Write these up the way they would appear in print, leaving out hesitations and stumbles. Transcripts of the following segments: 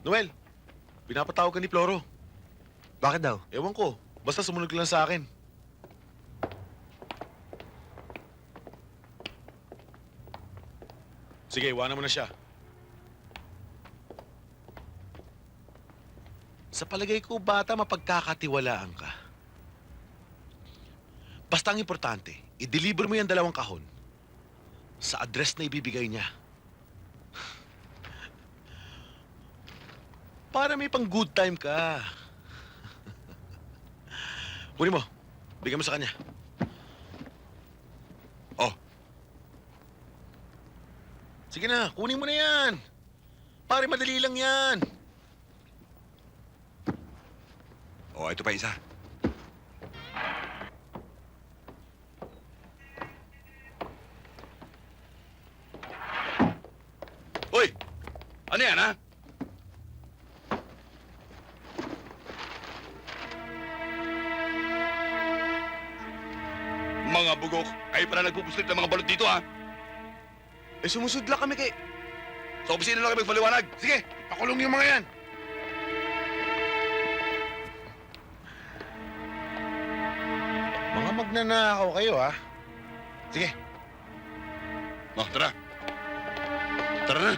Noel, pinapatawag ka ni Floro. Bakit daw? Ewan ko, basta sumunod ka lang sa akin. Sige, iwanan mo na siya. Sa palagay ko, bata, mapagkakatiwalaan ka. Basta ang importante, i-deliver mo yung 2 kahon sa address na ibibigay niya. Para may pang good time ka. Kunin mo. Bigyan mo sa kanya. Oh. Sige na, kunin mo na yan. Pare, madali lang yan. Oh, ito pa isa. Hoy! Ano yan, ha? Mga bugok, kayo pala nagpupuslit ng mga balot dito, ha? Eh, sumusudla kami kay... Sa opisina lang kayo magpaliwanag. Sige, pakulong yung mga yan. Mga magnanakaw kayo, ha? Sige. Oh, tara. Tara na.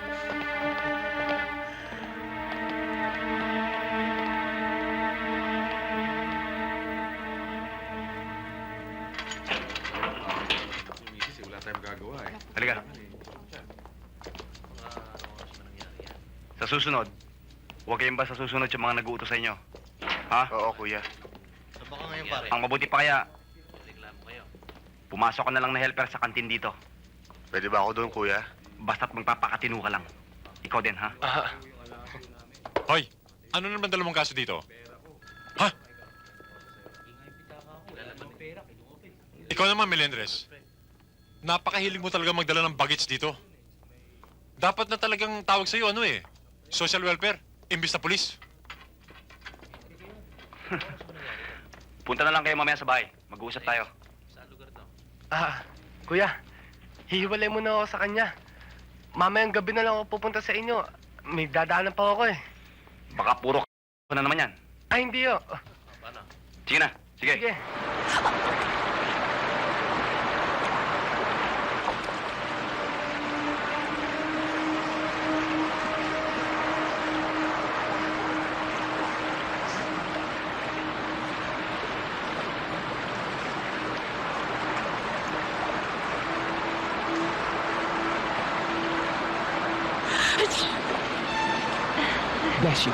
Wala tayong magagawa, eh. Halika. Sa susunod, huwag kayong basta susunod sa mga nag-uutos sa inyo. Ha? Oo, kuya. Ang mabuti pa kaya, pumasok ka na lang na helper sa kantin dito. Pwede ba ako doon, kuya? Basta't magpapakatino ka lang. Ikaw din, ha? Hoy, ano naman dalawang kaso dito? Ha? Ikaw naman, Melendres. Napakahilig mo talaga magdala ng baggage dito. Dapat na talagang tawag sa'yo, social welfare, imbis na pulis. Punta na lang kayo mamaya sa bahay. Mag-uusap tayo. Kuya, hihiwalay muna ako sa kanya. Mamayang gabi na lang ako pupunta sa inyo. May dadaanan pa ako eh. Baka puro na naman yan. Ay, hindi yo. Sige na. Sige. Sige. Bless you.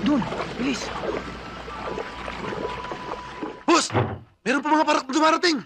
Doon, bilis. Boss! Meron pa mga parak na dumarating!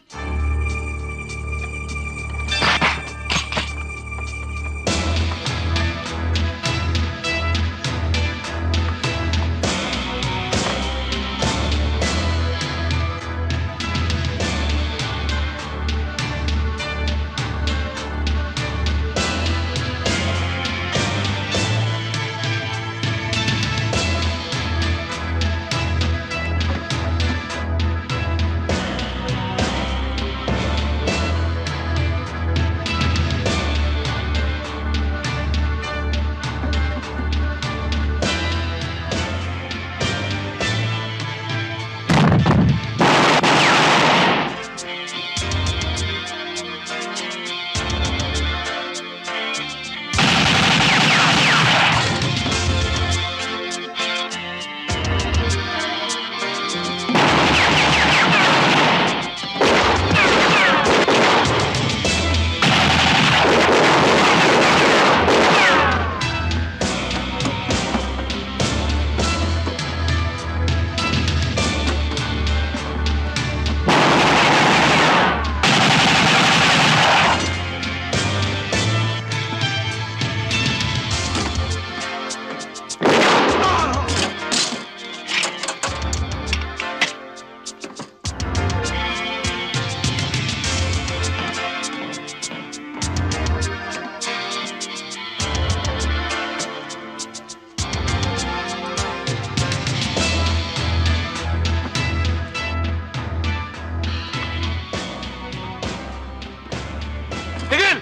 Tigil!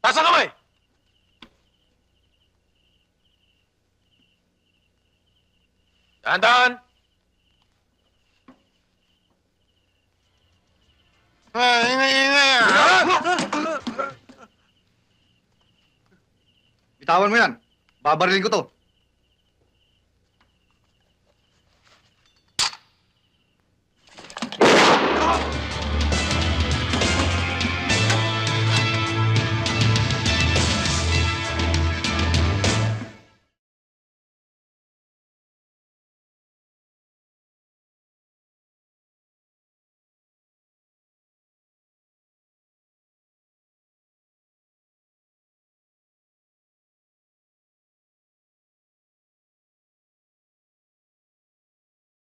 Taas ang kamay! Dahan-dahan! Bitawan mo yan. Babarilin ko to.